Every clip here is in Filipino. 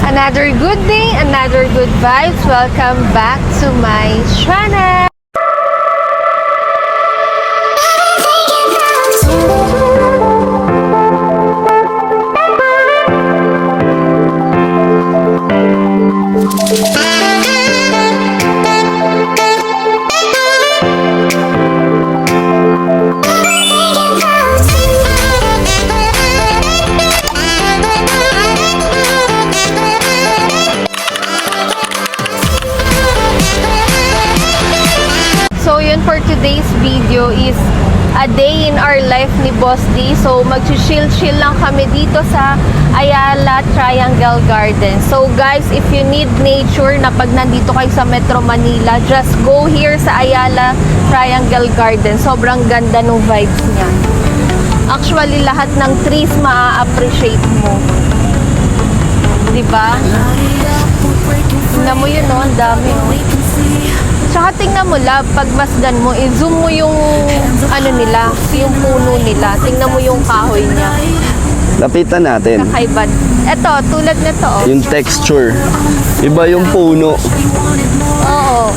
Another good day, another good vibes. Welcome back to my channel. So yun, for today's video is a day in our life ni Boss D. So mag-chill lang kami dito sa Ayala Triangle Garden. So guys, if you need nature na pag nandito kayo sa Metro Manila, just go here sa Ayala Triangle Garden. Sobrang ganda ng vibes niya. Actually, lahat ng trees maa-appreciate mo. Diba? Tingnan mo yun, no? Ang dami, no? Tsaka tingnan mo, love, pag masdan mo, i-zoom mo yung ano nila, yung puno nila. Tingnan mo yung kahoy niya. Lapitan natin. Kakaiba. Eto, tulad nito, oh. Yung texture. Iba yung puno. Oo.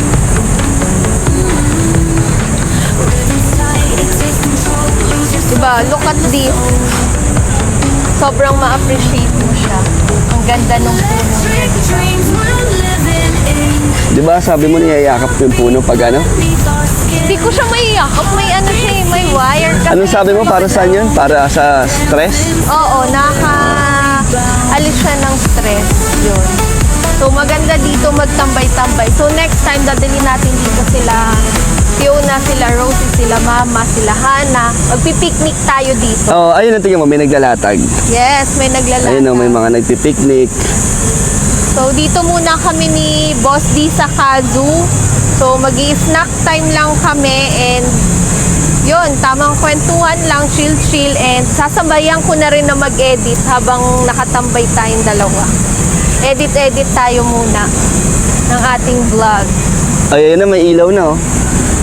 Diba? Look at this. Sobrang ma-appreciate mo siya. Ang ganda ng puno niya. Diba sabi mo niyayakap yung puno pag ano? Hindi ko siya maiyakap. May ano siya, may wire. Kasi Anong sabi mo para saan yun? Para sa stress? Oo, alis siya ng stress. Yun. So, maganda dito magtambay-tambay. So, next time, dadali natin dito sila Fiona, sila Rosie, sila Mama, sila Hana. Magpipiknik tayo dito. Oh, ayun ang tingin mo, may naglalatag. Yes, may naglalakad. Ayun o, may mga nagpipiknik. So, dito muna kami ni Boss D sa Kazu. So, mag-i-snack time lang kami and yun, tamang kwentuhan lang, chill-chill, and sasabayan ko na rin na mag-edit habang nakatambay tayong dalawa. Edit tayo muna ng ating vlog. Ayun na, may ilaw na oh.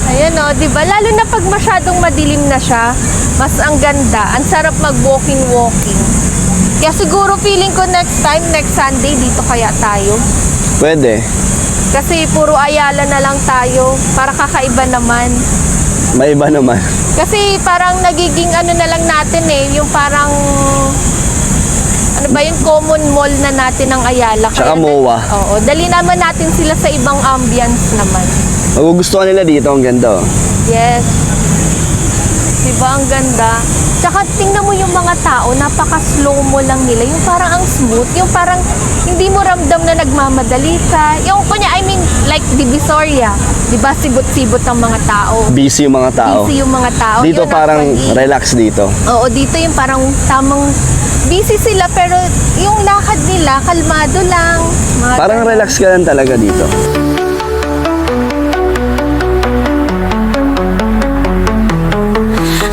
Ayan o, diba? Lalo na pag masyadong madilim na siya, mas ang ganda. Ang sarap mag-walking-walking. Kaya siguro feeling ko next time, next Sunday, dito kaya tayo. Pwede. Kasi puro Ayala na lang tayo, para kakaiba naman. May iba naman. Kasi parang nagiging ano na lang natin yung parang, ano ba yung common mall na natin ng Ayala. Tsaka MOA. Oo, dali naman natin sila sa ibang ambience naman. Magugustuhan nila dito, ang ganda oh. Yes. Diba ang ganda? Tsaka tingnan mo yung mga tao, napaka-slow mo lang nila. Yung parang ang smooth, yung parang hindi mo ramdam na nagmamadali ka. Yung kunya, I mean, like Divisoria. Diba sibot-sibot ang mga tao. Busy yung mga tao. Busy yung mga tao. Dito Yun, parang actually, relax dito. oo, dito yung parang tamang busy sila pero yung lakad nila, kalmado lang. Mga Parang ganun. relax ka lang talaga dito.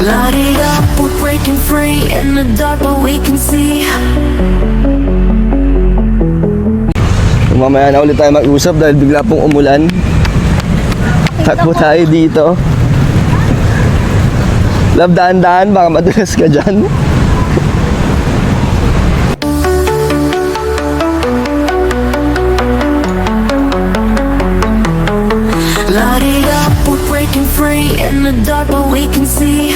Light it up, we're breaking free in the dark, but we can see. Mamaya na ulit tayo mag-usap dahil bigla pong umulan. Takbo tayo dito. Love, daan-daan, baka madulas ka dyan. Light it up, we're breaking free in the dark, but we can see.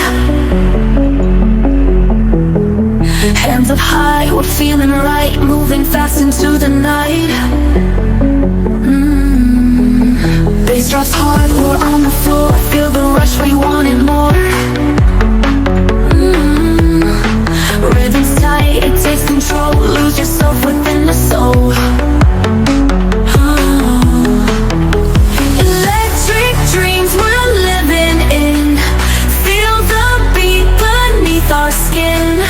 Hands up high, we're feeling right, moving fast into the night. Bass drops hard, we're on the floor, feel the rush, we want it more. Rhythm's tight, it takes control, lose yourself within the soul. Electric dreams we're living in, feel the beat beneath our skin.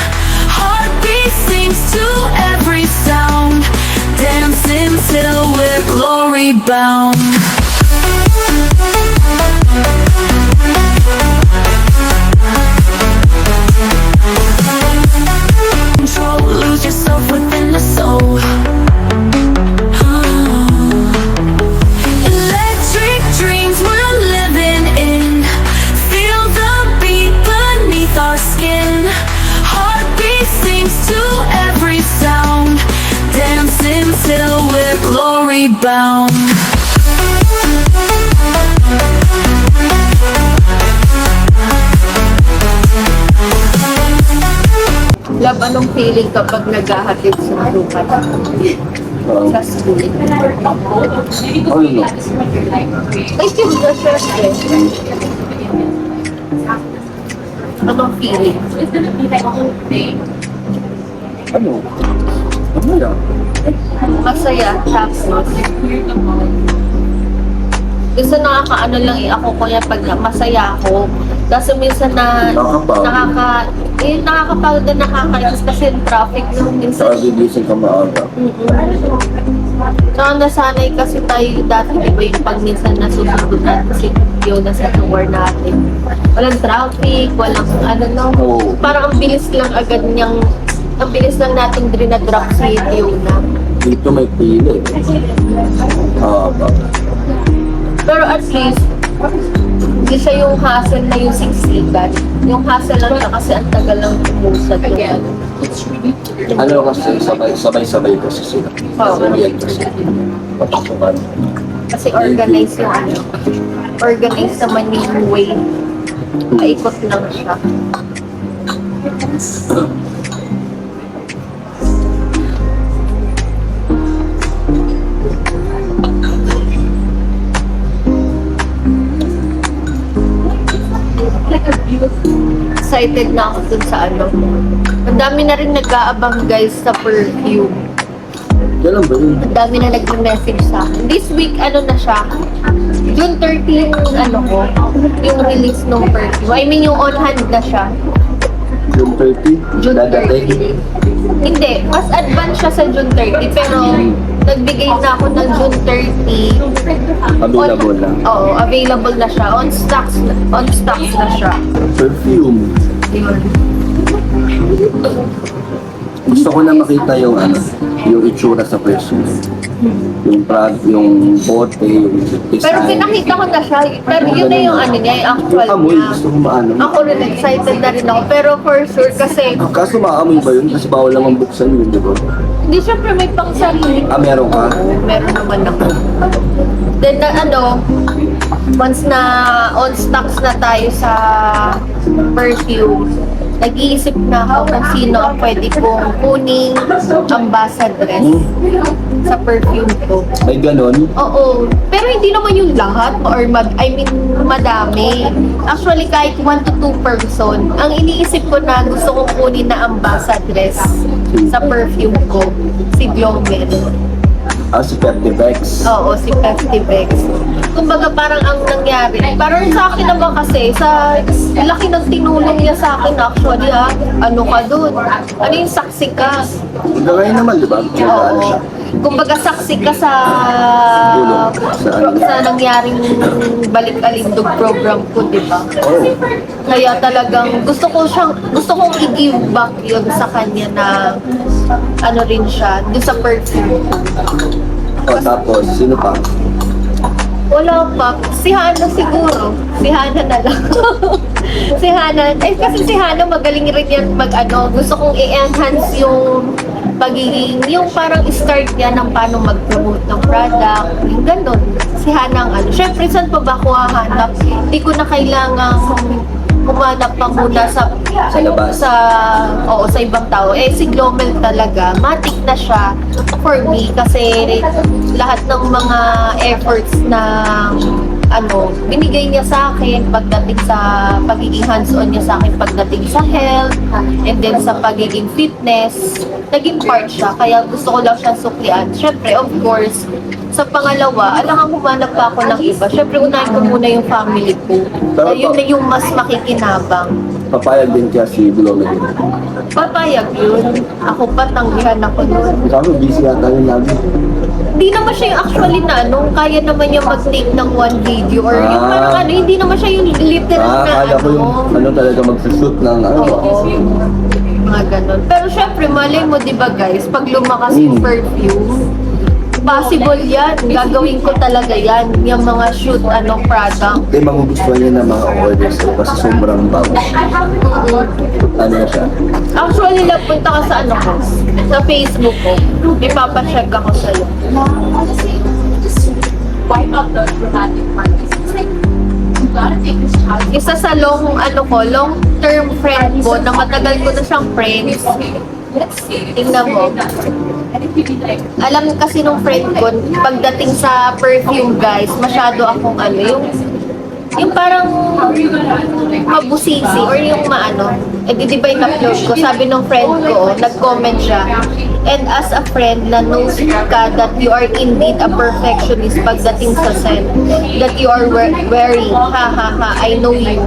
Heartbeat sings to every sound, dancing till we're glory bound. Control, lose yourself within the soul. Electric dreams we're living in, feel the beat beneath our skin. Heartbeat sings to every sound, dancing till bound. Love, anong feeling kapag naghahatid sa lupa sa school? Ano no? Ay, siya, syempre. Anong feeling? Ano? Ano yan? Masaya, tapos gusto nakakaano lang ako kuya pag masaya ako. Kasi minsan na nakakapagod na nakakainis kasi yung traffic no, minsan. Saka gigising ka maaga. So, nasanay kasi tayo dati, di ba yung pag minsan nasusunod natin kasi yun nasa lugar natin. Walang traffic, walang ano no. Oo. Parang ang bilis lang agad niyang, ang bilis lang natin dinadrop si Yuna. Dito may pili. Pero at least, hindi siya yung hassle na yung siksikan. Yung hassle lang siya kasi ang tagal lang umusad yung Ano kasi, sabay-sabay kasi sila. Oo. Yan kasi. Patutukan. kasi organized yung ano. Organized naman yung way. Paikot lang siya. Excited na ako dun sa ano. Ang dami na rin nag-aabang guys sa perfume. Kailan ba yun? Ang dami na nag-message sa akin. This week, ano na siya? June 30 yung ano ko, yung release ng perfume. I mean, yung on hand na siya. June 30? June Dadating? 30. Hindi, mas advance siya sa June 30. Pero, nagbigay na ako ng June 30. Available na. Oo, available na siya. On stocks na siya. Perfume. Yun. Gusto ko na makita yung ano, yung itsura sa perfume. Yung yung bote, yung design. Pero pinakita ko na siya. Pero yun na yung ano niya, yung actual Yung amoy, niya. gusto ko maano. Ako rin, excited na rin ako. Pero for sure, kasi Kaso maamoy ba yun? Kasi bawal naman buksan yun, di ba? hindi syempre may pang sarili. Meron ka? Oo, meron naman ako. Then na ano, once na on stocks na tayo sa perfume, nag-iisip na ako kung sino ang pwede kong kuning ambassadress sa perfume ko. Ay, ganon. Oo. Pero hindi naman yung lahat or madami. Actually, kahit 1 to 2 person, ang iniisip ko na gusto kong kunin na ambassadress sa perfume ko, si Glomel. Si Pertivex. Oo, si Festivex. Kumbaga parang ang nangyari, parang sa akin naman kasi, sa laki ng tinulong niya sa akin actually ha, ano ka dun? Ano yung saksi ka? Gagawin naman, di ba? Ano siya? Kumbaga saksi ka sa Tulong. sa nangyaring balik-alindog program ko, di ba? Oh. Kaya talagang gusto kong i-give back yun sa kanya na ano rin siya, dun sa perfume. Tapos, sino pa? Wala pa. Si Hana siguro. Si Hana na lang. Si Hana. Kasi si Hana magaling rin yan mag-ano. Gusto kong i-enhance yung pagiging, yung parang start niya ng paano mag-promote ng product. Yung ganun. Si Hana ang ano. Siyempre, saan pa ba ako hahanap? Hindi ko na kailangang humanap pa muna sa labas. sa ibang tao. Si Glomel talaga, matik na siya for me kasi lahat ng mga efforts na ano, binigay niya sa akin pagdating sa pagiging hands-on niya sa akin pagdating sa health and then sa pagiging fitness, naging part siya. Kaya gusto ko lang siyang suklian. Syempre, of course, sa pangalawa, alangang humanap pa ako ng iba. Syempre, unahin ko muna yung family ko. Pero Yun na yung mas makikinabang. Papayag din kaya si Glomel. Papayag yun. Ako pa, tanggihan ako nun. Sabi, busy yata yun lagi. Hindi naman siya yung actually na ano, kaya naman niya mag-take ng one video or yung parang ano, hindi naman siya yung literal na Akala ko yung ano. talaga magsushoot ng ano. Oo. Mga ganun. Pero syempre, malay mo, di ba guys, pag lumakas yung perfume, possible yan. Gagawin ko talaga yan. Yung mga shoot, product. Hindi magugustuhan niya ng mga orders ko kasi sobrang bago. Ano na siya? Actually, punta ka sa ko, sa Facebook ko. Ipapacheck ako sa'yo. wipe out the dramatic parties. It's like, you gotta take this challenge. Isa sa long term friend ko na matagal ko na siyang friends. Let's see. Tingnan mo. And it could be like, Alam kasi nung friend ko, pagdating sa perfume guys, masyado akong yung parang mabusisi or yung maano. Eh di ba yung upload ko, sabi nung friend ko, nag-comment siya. And as a friend na knows ka that you are indeed a perfectionist pagdating sa scent, that you are wearing, ha ha ha, I know you.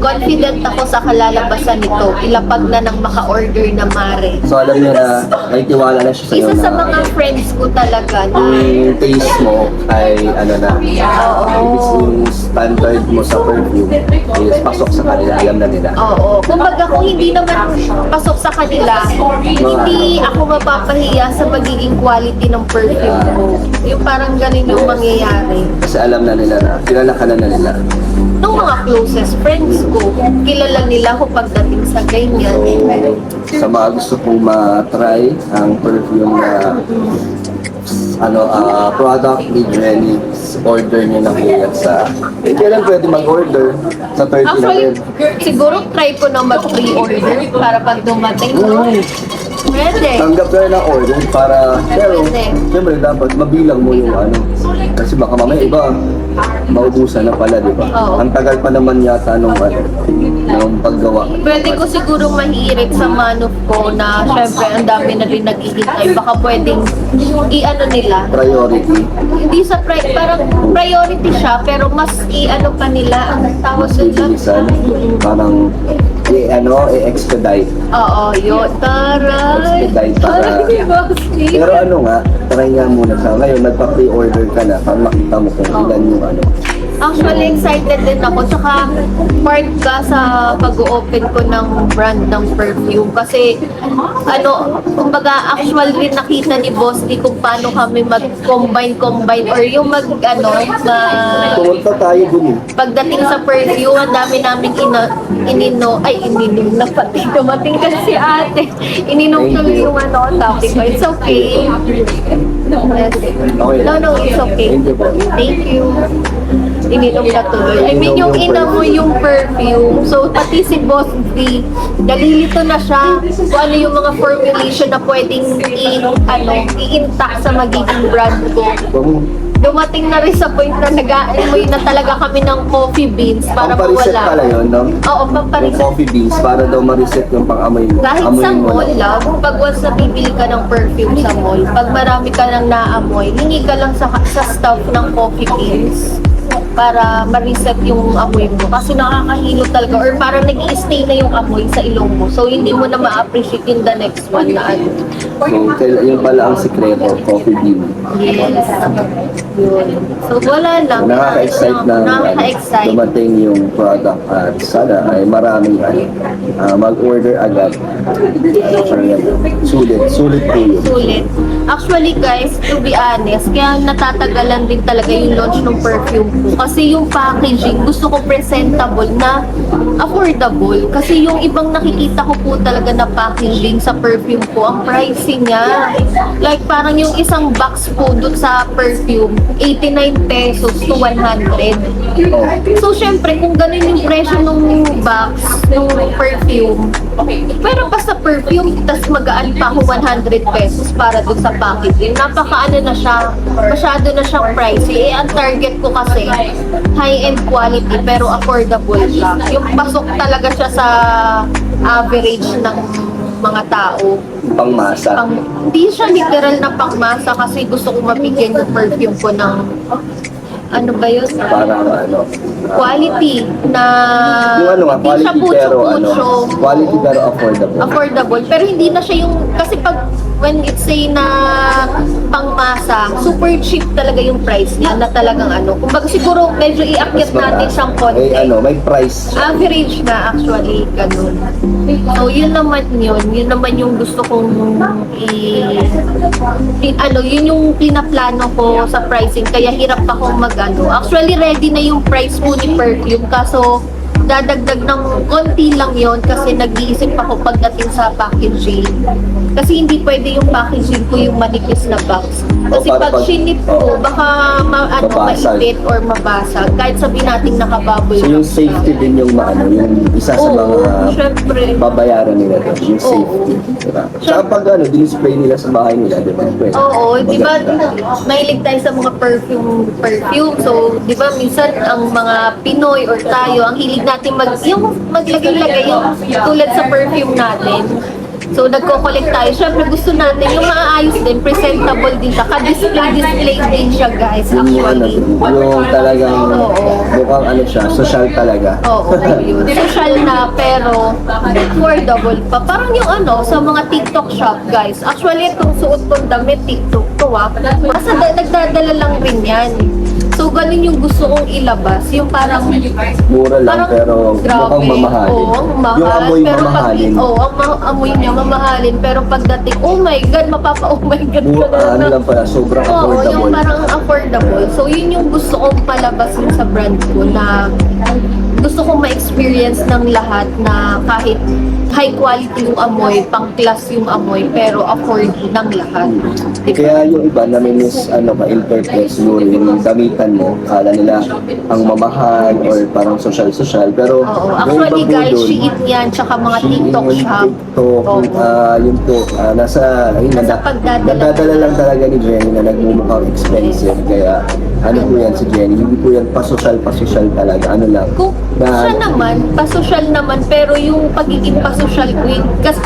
Confident ako sa kalalabasan nito, ilapag na ng maka-order na mare. So alam niya na may tiwala na siya sa'yo Isa sa na mga friends ko talaga na yung taste mo ay ano na, yung standard mo sa perfume is pasok sa kanila, alam na nila. oo. Kumbaga kung hindi naman pasok sa kanila, hindi ako mapapahiya sa magiging quality ng perfume ko. Yung parang ganun yung mangyayari. Kasi alam na nila na, kilala ka na nila. Nung mga closest friends ko, kilala nila ako pagdating sa ganyan. So, sa mga gusto kong ma-try ang perfume na product ni Jenny, order niyo na po yan sa kailan pwede mag-order sa 30 na Actually, rin. siguro try ko na mag-pre-order para pag dumating. Pwede. Tanggap na rin ang order para, pero siyempre dapat mabilang mo yung kasi baka mamaya iba maubusan na pala, di ba? Oo. Ang tagal pa naman yata nung paggawa. Pwede ko siguro mahirit sa manuf ko na syempre ang dami na rin naghihintay. Baka pwedeng nila. Priority. Hindi sa parang priority siya pero mas pa nila ang tawag doon. Bilisan. Parang i-expedite. Oo, yun. Taray! Expedite para. Pero try nga muna sa ngayon, nagpa-pre-order ka na para makita mo kung ilan yung Actually, excited din ako. Tsaka, part ka sa pag-open ko ng brand ng perfume. Kasi, kumbaga, actually nakita ni Boss D kung paano kami mag-combine or yung Pumunta tayo dun pagdating sa perfume, ang dami naming ininom na pati dumating kasi si ate. Ininom tuloy yung sabi ko, it's okay. No, it's okay. Thank you po. Thank you. Ininom na tuloy. I mean, yung inamoy yung perfume. So, pati si Boss D, nalilito na siya kung ano yung mga formulation na pwedeng i-intact sa magiging brand ko. Dumating na rin sa point na nag-aamoy na talaga kami ng coffee beans para Pampareset mawala. pala yun, no? Oo, Yung pampareset. coffee beans para daw ma-reset yung pang-amoy mo. Kahit Amoy sa mo mall, lang. pag once na bibili ka ng perfume sa mall, pag marami ka nang naamoy, hingi ka lang sa staff ng coffee beans para ma-reset yung amoy mo. Kasi nakakahilo talaga or parang nag-i-stay na yung amoy sa ilong mo. So, hindi mo na ma-appreciate in the next one na So, yung pala ang sikreto, coffee bean. Yes. Yun. So, wala lang. Nakaka-excite na Nakaka-excite. dumating yung product at sana ay maraming mag-order agad. Sulit po yun. Sulit. Actually guys, to be honest, kaya natatagalan din talaga yung launch ng perfume ko. Kasi yung packaging, gusto ko presentable na affordable. Kasi yung ibang nakikita ko po talaga na packaging sa perfume ko, ang pricing niya. Like parang yung isang box po dun sa perfume, 89 pesos to 100. So syempre, kung ganun yung presyo ng box, ng perfume, pero basta perfume, tas magaan pa ako 100 pesos para dun sa packaging. Napaka na siya, masyado na siyang pricey. Ang target ko kasi, high-end quality pero affordable siya. Yung pasok talaga siya sa average ng mga tao. Pangmasa. Hindi siya literal na pangmasa kasi gusto ko mabigyan yung perfume ko ng Parang quality na yung hindi siya quality pero putyo-putyo. quality pero affordable. Affordable. Pero hindi na siya yung, kasi pag when it's say na pangmasa, super cheap talaga yung price niya na talagang kumbaga siguro medyo iakyat natin siyang konti. May price. Average na actually, ganun. So, yun naman yung gusto kong yun yung pinaplano ko sa pricing, kaya hirap akong Actually, ready na yung price po ni perfume, kaso magdadagdag ng konti lang yon kasi nag-iisip ako pagdating sa packaging. Kasi hindi pwede yung packaging ko yung manipis na box. Kasi para pag pag- sinip oh. ko, baka Mabasag. maipit or mabasag. Kahit sabihin natin nakabubble So yung wrap siya. safety din yung maano, yung isa sa Oo, mga syempre. babayaran nila doon, yung safety. Diba? Saka pag display nila sa bahay nila, diba? Pwede. Oo, di ba Maganda. mahilig tayo sa mga perfume. So, di ba minsan ang mga Pinoy or tayo, ang hilig natin yung maglagay-lagay yung tulad sa perfume natin. So, nagko-collect tayo. Siyempre, gusto natin yung maayos din, presentable din siya. Ka-display din siya, guys, Yung actually. yung talagang Oo. mukhang siya, social talaga. Oo, yun. Social na, pero affordable pa. Parang yung sa mga TikTok shop, guys. Actually, itong suot kong damit, TikTok to, Basta nagdadala lang rin yan. So, ganun yung gusto kong ilabas. Yung parang Mura lang, pero grabe. mukhang mamahalin. Oo, ang mahal. Yung amoy pero mamahalin. ang amoy niya mamahalin. Pero pagdating, oh my God, oh my God. Ano lang pala, sobrang Oo, affordable. yung parang affordable. So, yun yung gusto kong palabasin sa brand ko na gusto kong ma-experience ng lahat na kahit high quality yung amoy, pang-class yung amoy, pero afford ng lahat. Diba? Kaya yung iba namimiss ka-interpret siguro yung damitan mo. Kala nila ang mamahal or parang social-social. Pero Oo. yung Actually, iba po guys, dun, Shein yan, tsaka mga TikTok Shein, shop. TikTok, Oo. yun po, Nasa pagdadala. nagdadala lang talaga ni Jenny na nagmumukhang expensive. Kaya po yan si Jenny, hindi po yan pasosyal talaga. Ano lang. Kung siya naman, pasosyal naman, pero yung pagiging pasosyal ko, kasi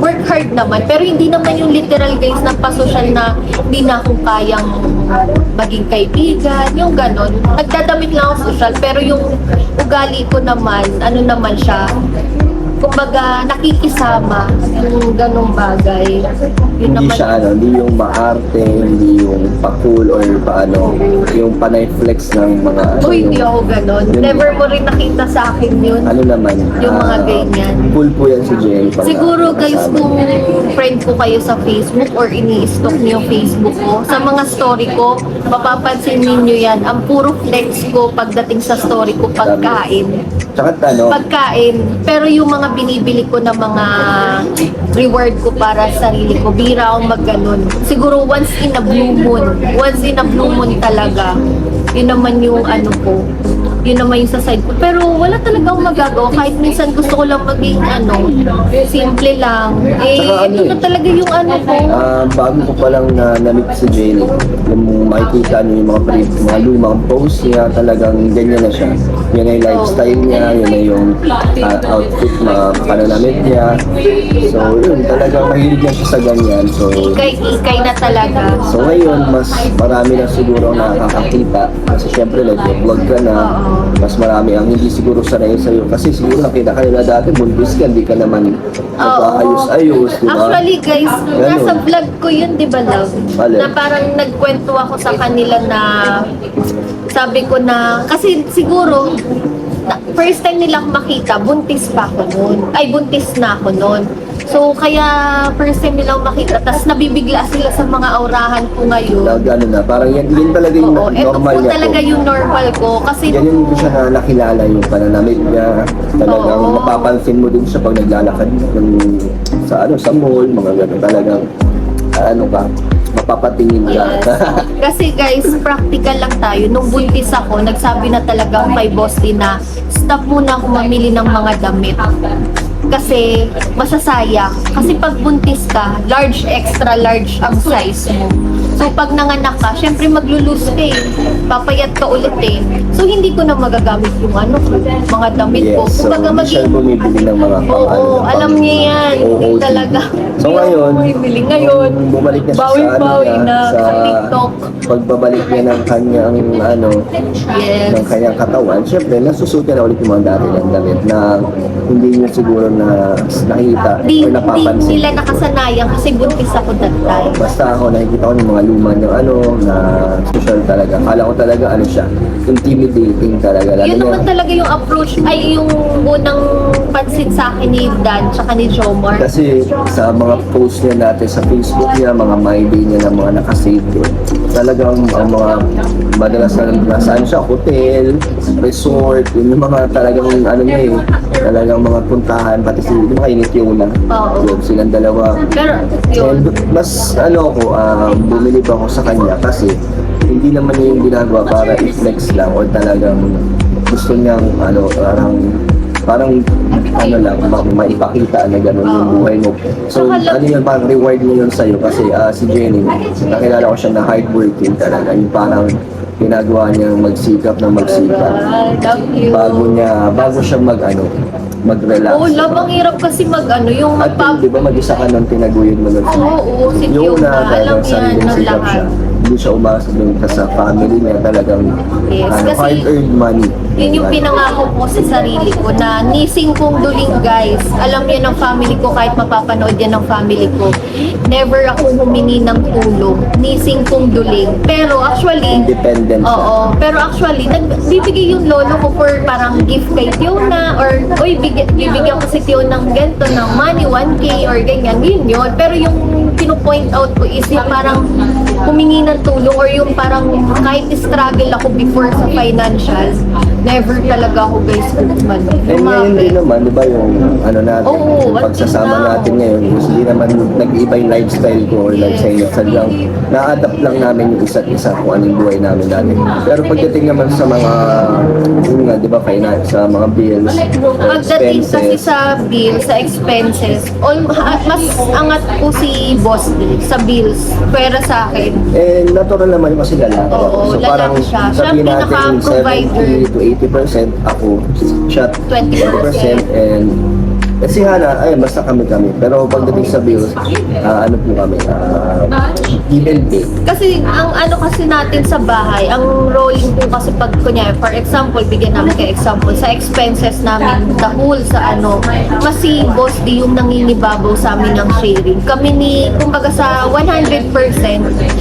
work hard naman, pero hindi naman yung literal guys na pasosyal na hindi na ako kayang maging kaibigan, yung ganon. Nagdadamit lang ako social, pero yung ugali ko naman, naman siya, kumbaga nakikisama yung ganong bagay. Yun Hindi naman. siya hindi yung maarte, hindi yung pa-cool or yung panay flex ng mga Uy, hindi ako ganon. Yun. Never mo rin nakita sa akin yun. naman. Yung mga ganyan. Cool po yan si Jenny. Siguro guys, kung friend ko kayo sa Facebook or ini-stalk niyo yung Facebook ko, sa mga story ko, mapapansin ninyo yan. Ang puro flex ko pagdating sa story ko, pagkain. Tsaka Pagkain. Pero yung mga binibili ko na mga reward ko para sa sarili ko, bira akong magganon. Siguro once in a blue moon. Once in a blue moon talaga. Yun naman yung ko. Yun naman yung sa side ko. Pero wala talaga akong magagawa. Kahit minsan gusto ko lang maging simple lang. Saka Ito na talaga yung ko. bago ko pa lang na-meet si Jenny, yung makikita niyo yung mga lumang post niya, talagang ganyan na siya. Yan ay lifestyle niya, yun ay yung outfit na pananamit niya. So yun, talagang mahilig niya siya sa ganyan. So Ikay na talaga. ngayon, mas marami na siguro nakakakita. Kasi syempre, nag-vlog ka na. Mas marami ang hindi siguro sanay sa'yo. Kasi siguro nakita ka nila dati, buntis ka, hindi ka naman nagkaayos-ayos, di ba? Actually guys, nasa vlog ko yun, di ba love? Alin? Na parang nagkwento ako sa kanila na sabi ko na, kasi siguro, first time nilang makita, buntis pa ako noon. Ay, buntis na ako noon. So, kaya first time nilang makita, tas nabibigla sila sa mga aurahan ko ngayon. Parang yan talaga yung Oo, ito normal po niya. talaga yung normal ko. Kasi Ganyan ko siya na nakilala yung pananamit niya. Talagang Oo. mapapansin mo din siya pag naglalakad sa mall, mga ganun talagang mapapatingin ka. Kasi guys, practical lang tayo. Nung buntis ako, nagsabi na talaga kay boss din na stop muna ako mamili ng mga damit. Kasi masasayang. Kasi pag buntis ka, large, extra large ang size mo. So pag nanganak ka, syempre maglulus ka eh. Papayat ka ulit eh. So hindi ko na magagamit yung mga damit ko. Yes, so Kumbaga hindi siya bumibili ng mga Oo, alam niya yan. Hindi OOTD. talaga. So ngayon, bumibili ngayon. nung bumalik na siya Bawi-bawi na sa sa TikTok. pagbabalik niya ng kanyang Yes. ng kanyang katawan, syempre nasusuot niya na ulit yung mga dati ng damit na hindi niya siguro na nakita Di or napapansin. nila nakasanayan kasi buntis ako that time. Basta ako nakikita ko ng mga luma ng na social talaga. Akala ko talaga siya, intimidating talaga. Lalo Yun na- naman talaga yung approach, ay yung unang pansin sa akin ni Dan tsaka ni Jomar. Kasi sa mga post niya natin sa Facebook niya, mga my day niya na mga nakasave doon, talagang ang mga madalas na nasaan siya, hotel, resort, yun yung mga talagang ano niya eh, talagang mga puntahan, pati si yung mga Initiona, Oo. yun, silang dalawa. Pero, yun. And mas ano ako, bumilib ako sa kanya kasi hindi naman niya yung ginagawa para i-flex lang or talagang gusto niyang ano, parang ano lang, maipakita na gano'n yung buhay mo. So, Saka ano yun, parang reward mo yun sa'yo kasi si Jenny, nakilala ko siya na hardworking talaga. Yung parang ginagawa niya magsikap na magsikap. Love you. Bago siya mag-relax. Oo, love, ang hirap kasi yung At di ba mag-isa ka nung tinaguyod mo nun? Oo, si Yung Fiona, talagang alam yan sariling ng sikap siya. lahat. Hindi siya umasa dun sa family niya talagang Yes, kasi hard-earned money. Yun yung pinangako ko sa sarili ko na nising kong duling, guys. Alam yan ng family ko, kahit mapapanood yan ng family ko. Never ako humingi ng tulong. Nising kong duling. Pero actually, Independent siya. oo. Pero actually, nagbibigay yung lolo ko for parang gift kay Fiona or, uy, bibigyan ko si Fiona ng ganito, ng money, 1K or ganyan. Yun. Pero yung pino-point out ko is yung parang humingi ng tulong or yung parang kahit struggle ako before sa financials, never talaga ako, guys, kumano. And ngayon din naman, di ba yung ano natin, Oo, yung pagsasama until now. natin ngayon, hindi naman nag-iba yung lifestyle ko or lifestyle niya. Sadyang na-adapt lang namin yung isa't isa kung ano yung buhay namin dati. Pero pagdating naman sa mga, yun nga, di ba, finance, sa mga bills, Pagdating kasi expenses, sa bill, sa expenses, mas angat po si Boss D sa bills, pera sa akin. natural naman yung kasi lalaki. Oo, So parang lalaki siya. Siya sabihin natin pinaka-provider. 70 to 80% ako, siya 20%. 20%, and si Hana, ay basta kami. Pero pagdating sa bills, ano po kami, give and take. Kasi ang ano kasi natin sa bahay, ang rolling po kasi pag kunya, for example, bigyan namin kay example, sa expenses namin, the whole sa mas si Boss D yung nangingibabaw sa amin ng sharing. Kami kumbaga sa 100%,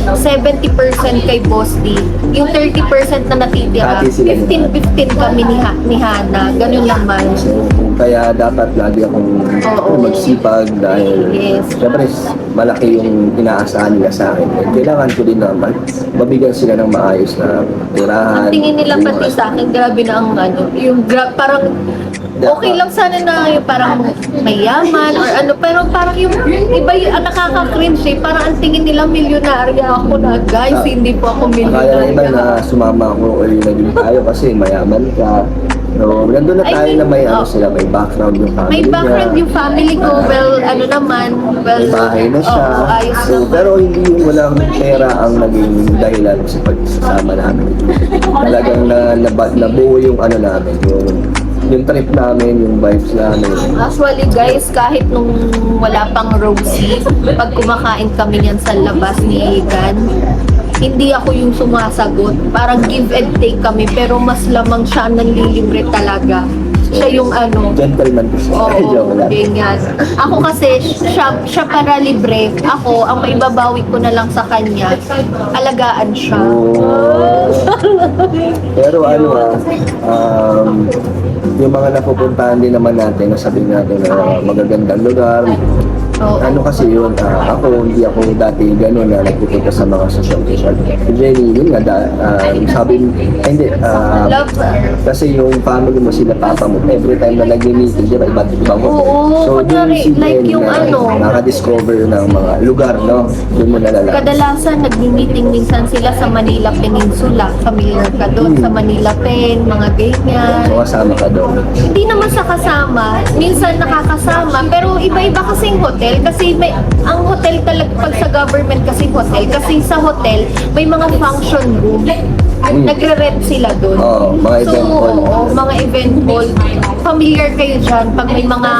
70% kay Boss D. Yung 30% na natitira, Hati sila. 15-15 kami ni Hana. Ganun naman. So, kaya dapat lagi akong Oo. magsipag dahil Yes. syempre malaki yung inaasahan nila sa akin. And kailangan ko din naman mabigyan sila ng maayos na tirahan. Ang tingin nila yung pati mga- sa akin, grabe na ang parang okay lang sana na yung parang mayaman or pero parang yung iba yung nakaka-cringe eh. Parang ang tingin nila milyonarya ako na, guys, hindi po ako Akala ng iba milyonarya. na sumama ako or naging tayo kasi mayaman ka. So, nandun na I tayo mean, na may ano oh. sila, may background yung family May background niya. yung family ko, well, May bahay na siya. Oo, ayos So, naman. pero hindi yung walang pera ang naging dahilan sa pagsasama namin. Talagang nabuo yung ano namin, yung trip namin, yung vibes namin. Actually, guys, kahit nung wala pang Rosie, pag kumakain kami niyan sa labas ni Egan, hindi ako yung sumasagot. Parang give and take kami, pero mas lamang siya ang nanlilibre talaga. Siya yung Gentleman ko siya. Oo, Joke lang. ganyan. Ako kasi, siya para libre. Ako, ang maibabawi ko na lang sa kanya, alagaan siya. Oh. Pero yung mga napupuntahan din naman natin, nasabihin natin na magagandang lugar. Oo. Ano kasi yun, hindi ako dati gano'n na nagpupunta sa mga social. Jenny, yun nga, hindi, Love her. kasi yung family mo sila, papa mo, every time na nag-meeting, di ba, iba't ibang hotel. Oo, kunwari, dun si like Jenny yung na nakadiscover ng mga lugar, no? Doon mo nalalaman. Kadalasan, nagmi-meeting minsan sila sa Manila Peninsula. Familiar ka doon sa Manila Pen, mga ganyan. So, kasama ka doon. Hindi naman sa kasama, minsan nakakasama, pero iba-iba kasing hotel. Kasi ang hotel talaga, pag sa government kasi hotel, kasi sa hotel, may mga function room. Nagre-rent sila doon. Oo, mga event hall. Oo, mga event hall. Familiar kayo dyan, pag may mga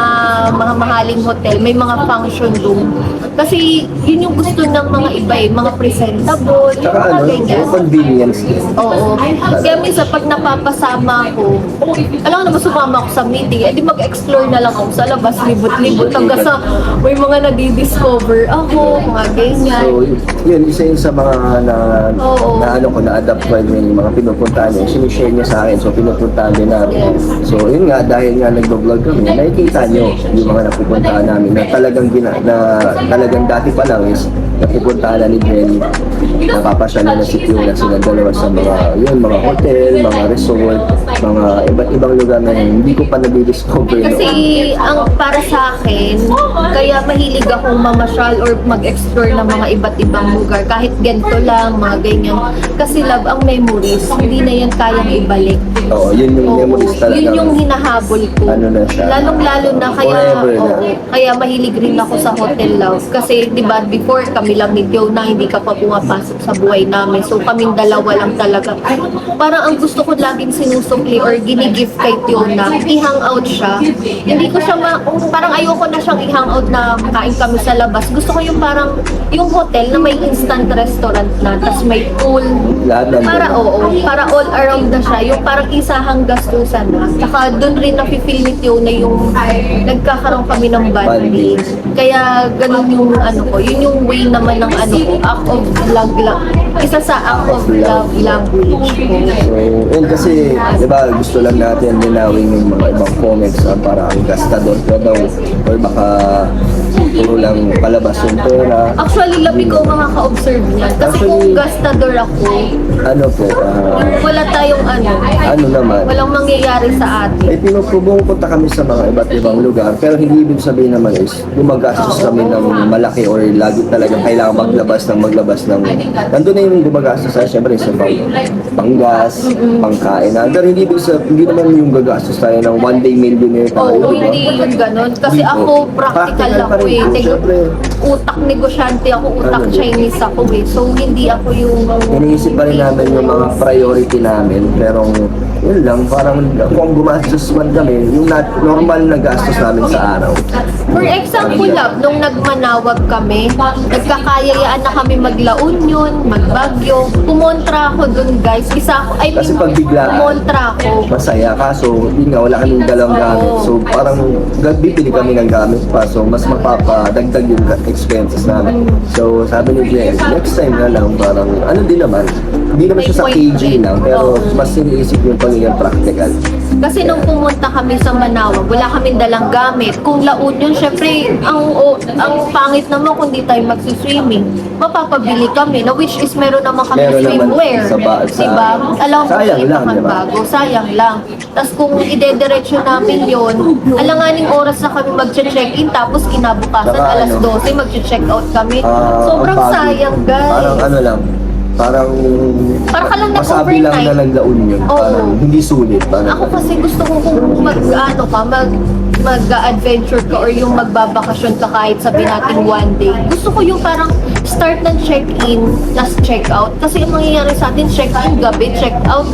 mahaling hotel, may mga function room. Kasi yun yung gusto ng mga iba eh, mga presentable, yung Tsaka mga ganyan. yung convenience din. Oo. Kaya minsan pag napapasama ako, alam ko naman sumama ako sa meeting, edi mag-explore na lang ako sa labas, libot-libot hanggang sa may mga nadidiscover ako, mga ganyan. So, yun, isa yun sa mga Oo. na-adapt ko yung mga pinupuntahan niya, sinishare niya sa akin, so pinupuntahan din namin. Yes. So, yun nga, dahil nga nag-vlog kami, nakikita nyo yung mga napupuntahan namin na talagang dati pa lang is napupuntahan na ni Jenny. Napapasyalan na si Fiona sila dalawa sa mga hotel, mga resort, mga iba't ibang lugar na hindi ko pa nabidiscover. Kasi ang para sa akin, kaya mahilig akong mamasyal or mag-explore ng mga iba't ibang lugar. Kahit ganito lang, mga ganyan. Kasi love, ang memories, hindi na yan kayang ibalik. Oo, yun yung Oo, memories talaga. yun yung hinahabol ko. Ano na siya? Lalong-lalo na kaya, Forever na. oo, kaya mahilig rin ako sa hotel love. Kasi, di ba, before kami lang ni Tio na hindi ka pa pumapasok sa buhay namin. So, kaming dalawa lang talaga. Parang ang gusto ko laging sinusukli or ginigift kay Tio na i-hangout siya. Hindi ko siya parang ayoko na siyang i-hangout na kain kami sa labas. Gusto ko yung parang, yung hotel na may instant restaurant na, tas may pool. Lahat ng Para all around na siya. Yung parang isahang gastusan na. Saka doon rin na-feel ni Tio na yung nagkakaroon kami ng bonding. Kaya ganun yung ano ko. Yun yung way naman ng ano ko. Act of love. Isa sa act of love language ko. So, yun kasi, di ba, gusto lang natin linawin yung mga ibang comments para ang gastador ka daw or baka puro lang palabas yung pera. Actually, labi ko makaka-observe niyan. Kasi kung gastador ako, Ano po, wala tayong ano naman, walang mangyayari sa atin. ay pumupunta kami sa mga iba't ibang lugar pero hindi ibig sabihin naman is gumagastos kami ng malaki or lagi talaga kailangan maglabas ng nandun na yung gumagastos tayo syempre sa panggas, pangkain pero hindi naman yung gagastos tayo ng one day millionaire tayo. Oo, diba? hindi yun ganun. Kasi ako, practical pa ako rin, eh. syempre. Utak negosyante ako, utak Chinese ako eh. So, hindi ako yung... Iniisip pa rin namin yung mga priority namin pero yun lang, parang kung gumastos man kami, yung normal na gastos namin sa araw. For example, love, nung nagmanawag kami, nagkakayayaan na kami magla Union, magbagyo. Kumontra ako dun, guys. Kasi pag biglaan, kumontra ako. masaya kaso yun nga wala kaming dalawang gamit so parang bibili kami ng gamit pa so mas mapapadagdag yung expenses namin so sabi ni Jen next time na lang parang ano din naman hindi naman siya sa KG lang pero mas iniisip yung pagiging practical. Kasi nung pumunta kami sa Manawag, wala kaming dalang gamit. Kung La Union, syempre, ang pangit naman kung di tayo magsi-swimming. Mapapabili kami, na which is meron naman kami Meron naman swimwear. sa Diba? Alam ko, sayang hindi lang, pa diba? bago. Sayang lang. Tapos kung ide-diretso namin yon, alanganing oras na kami mag-check-in, tapos kinabukasan, Saka alas ano, 12, mag-check out kami. ang Sobrang pagod. sayang, guys. Parang ano lang parang Parang ka lang masabi lang nag-overnight. na naglaon yun Oo. parang hindi sulit parang Ako kasi gusto ko kung mag-adventure ka or yung magbabakasyon ka kahit sabi natin one day. Gusto ko yung parang start ng check-in, tas check-out. Kasi ang mangyayari sa atin, check-in gabi, check-out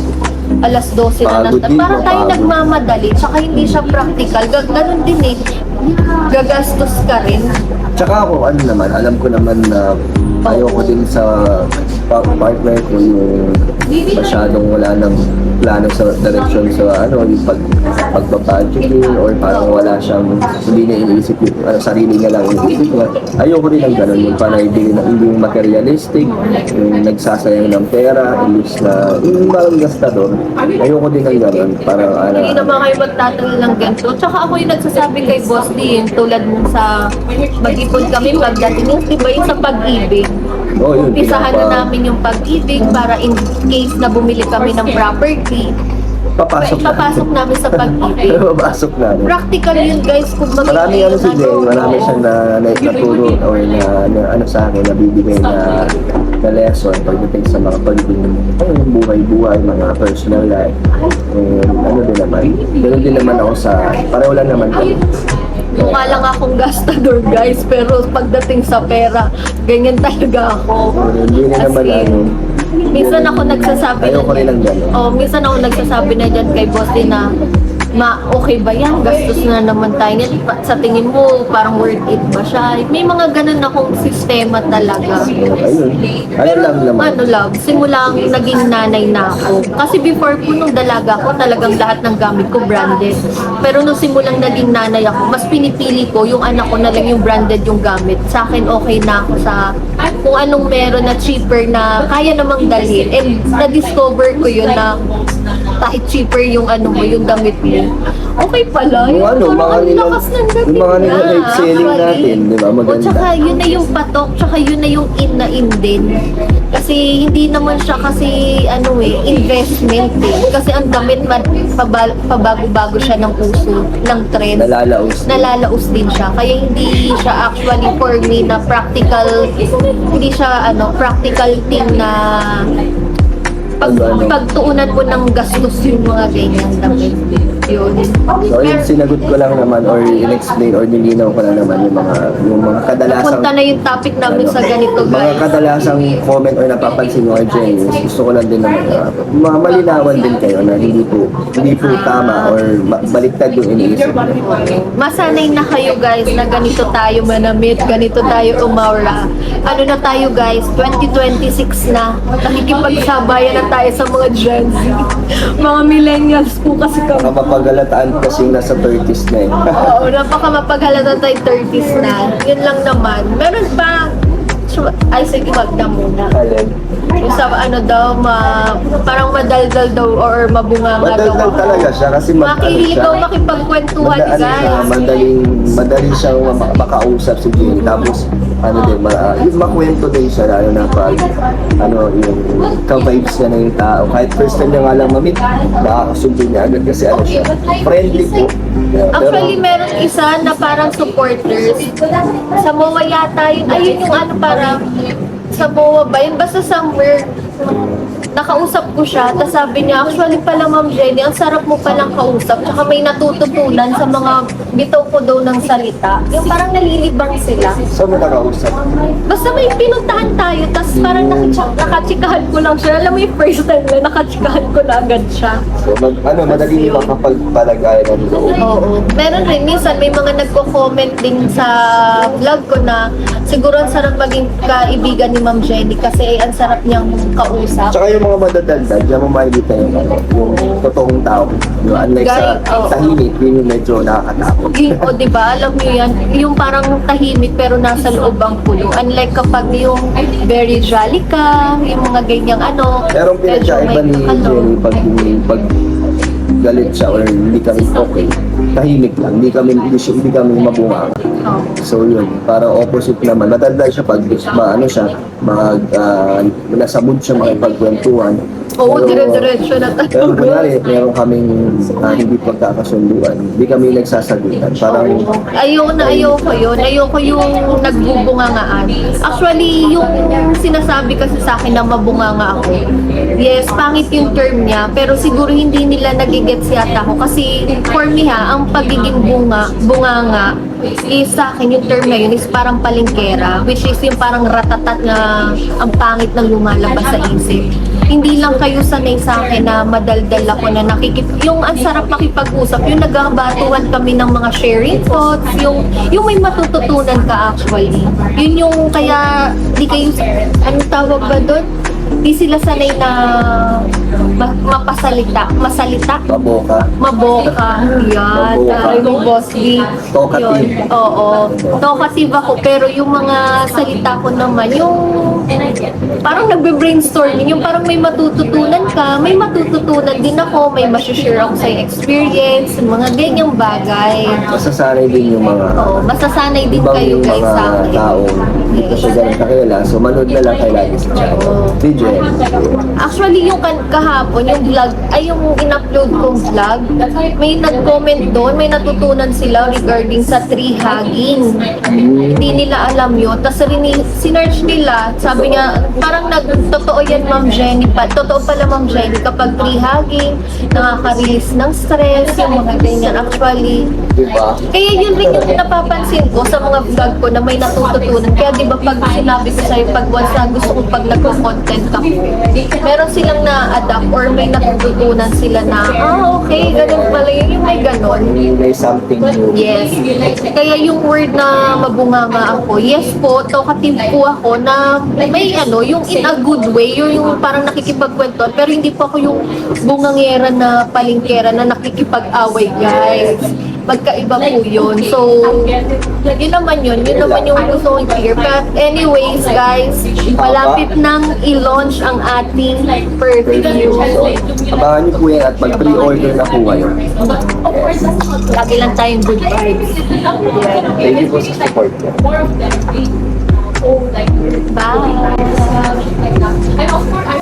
alas 12 na Pagod din, para tayo mapagod. nagmamadali, tsaka hindi siya practical. Ganun din eh. Gagastos ka rin. Tsaka ako, ano naman, alam ko naman na ayoko din sa partner ko yung masyadong wala ng plano sa direction sa yung pagbabudgeting or parang wala siyang hindi niya iniisip yung sarili niya lang iniisip niya. Ayoko rin ng gano'n yung panay din na hindi materialistic, yung nagsasayang ng pera, imbis na yung parang gastador. Ayoko din ng gano'n. Parang Hindi naman kayo magtatanong ng ganito. Tsaka ako yung nagsasabi kay Boss D, tulad nung sa mag-ipon kami pagdating yung di ba yung sa pag-ibig. oh, yun, Umpisahan na namin yung pag-ibig para in case na bumili kami ng property, papasok namin sa pag-ibig. Papasok na. Practical yun guys kung Marami ano si Jay, marami siyang naturo or na ano sa akin, nabibigay na lesson pagdating sa mga pagdating buhay-buhay, mga personal life. Ano din naman, ganoon din naman ako sa, pareho lang naman kami. Mukha lang akong gastador guys, pero pagdating sa pera, ganyan talaga ako. Hindi na As naman in, ano, minsan ako nagsasabi ayoko rin ng gano'n. minsan ako nagsasabi na dyan kay Boss din na okay ba yan? Gastos na naman tayo niyan. Sa tingin mo, parang worth it ba siya? May mga ganun akong sistema talaga. Ayun, Pero lang naman. love, simulang naging nanay na ako. Kasi before po nung dalaga ko, talagang lahat ng gamit ko branded. Pero nung simulang naging nanay ako, mas pinipili ko yung anak ko na lang yung branded yung gamit. Sa akin, okay na ako sa kung anong meron na cheaper na kaya namang dalhin. And na-discover ko yun na kahit cheaper yung ano mo, yung damit mo. Okay pala. Yung ano, parang mga ang nilang, lakas ng dating yung mga niya, nilang live selling actually. natin, di ba? O Maganda. tsaka yun na yung patok, tsaka yun na yung in na in din. Kasi hindi naman siya kasi ano investment eh. Kasi ang damit pabago-bago siya ng uso, ng trend. Nalalaos din siya. Kaya hindi siya actually for me na practical, hindi siya practical thing na pagtuunan mo ng gastos yung mga ganyan damit. Yun. So, yun, sinagot ko lang naman or in-explain or nilinaw ko lang naman yung mga kadalasang Punta na yung topic namin sa ganito, mga guys. kadalasang comment or napapansin mo kay Jenny. Gusto ko lang din naman malinawan din kayo na hindi po tama or baliktad yung iniisip niyo. Masanay na kayo guys na ganito tayo manamit, ganito tayo umawra. Ano na tayo guys, 2026 na. Nakikipagsabayan na tayo sa mga Gen Z. Mga millennials po kasi kami. Mapagalataan kasi nasa 30s na eh. Oo, napaka mapaghalata tayo 30s na. Yun lang naman. Meron pa, ay sige, wag na muna. Alin? Yung sa daw, parang madaldal daw or mabunga nga daw. Madaldal talaga siya kasi Makiligaw, makipagkwentuhan guys. Madaling siyang makausap si Jenny. Tapos, yung makwento din siya, lalo na pag, yung ka-vibes niya na yung tao. Kahit first time niya nga lang mamit, nakakasundo niya agad kasi siya, friendly po. Yeah, Actually, meron isa na parang supporters. Sa MOA yata yun. Ayun yung parang sa MOA ba yun? Basta somewhere, nakausap ko siya, tapos sabi niya, actually pala Ma'am Jenny, ang sarap mo palang kausap, tsaka may natututunan sa mga bitaw ko daw ng salita. Yung parang nalilibang sila. Saan mo nakausap? Basta may pinuntahan tayo, tapos parang nakachikahan ko lang siya. Alam mo yung first time na nakachikahan ko na agad siya. So, madali makapagpalagayan ng loob. Oo. Meron rin, minsan may mga nagko-comment din sa vlog ko na siguro ang sarap maging kaibigan ni Ma'am Jenny kasi ang sarap niyang kausap. Tsaka yung mga madadaldal, diyan mo makikita yung totoong tao. Unlike sa tahimik, yun yung medyo nakakatakot. O diba, alam niyo yan, yung parang tahimik pero nasa loob ang pulo. Unlike kapag yung very jolly ka, yung mga ganyang Pero ang pinagkaiba ni Jenny pag galit siya or hindi kami okay, tahimik lang, hindi kami mabunga. So yun, parang opposite naman. Matanda siya pag nasa mood siya makipagkwentuhan. Oo, dire-diretso na Pero tayo. kunyari, meron kaming hindi pagkakasunduan, hindi kami nagsasagutan. Parang Ayoko yun. Ayoko yung nagbubungangaan. Actually, yung sinasabi kasi sa akin na mabunganga ako, yes, pangit yung term niya, pero siguro hindi nila nagigets yata ako. Kasi for me ang pagiging bunganga is sa akin yung term na yun is parang palingkera, which is yung parang ratatat na ang pangit ng lumalabas sa isip. Hindi lang kayo sanay sa akin na madaldal ako na yung ang sarap makipag-usap, yung nagabatuhan kami ng mga sharing thoughts, yung may matututunan ka actually. Yun yung kaya di kayo, anong tawag ba doon? Di sila sanay na masalita. maboka. Yan. Maboka. Yung boss D. Talkative. Yun. Oo. Talkative ako. Pero yung mga salita ko naman, yung parang nagbe-brainstorming. Yung parang may matututunan ka, may matututunan din ako, may masishare ako sa experience, mga ganyang bagay. Masasanay din yung mga Oo. Masasanay din ibang kayo guys mga sa akin. tao dito sa ganun kakilala. So manood na lang kayo lagi sa channel. DJ. Actually, yung kahapon, yung vlog, ay yung in-upload kong vlog, may nag-comment doon, may natutunan sila regarding sa tree hugging. Hindi nila alam yun. Tapos sinearch nila, sabi niya, parang totoo yan Ma'am Jenny pa. Totoo pala Ma'am Jenny, kapag tree hugging, nakaka-release ng stress, yung mga ganyan. Actually, Diba? kaya yun rin yung napapansin ko sa mga vlog ko na may natututunan. Kaya di ba pag sinabi ko sa'yo, pag once na gusto kong pag nagko-content ako, meron silang na-adapt or may natututunan sila na, okay, ganun pala yun, yung may ganun. May something new. Yes. Kaya yung word na mabunganga ako, yes po, talkative po ako na may yung in a good way, yung parang nakikipagkwentuhan, pero hindi po ako yung bungangera na palingkera na nakikipag-away, guys. magkaiba po yun. So, yun naman yung gusto kong clear. But anyways, guys, malapit nang i-launch ang ating perfume. So, abangan niyo po yan at mag-pre-order na po kayo. Lagi lang tayong good vibes. Thank you po sa support niyo. Bye! And of course,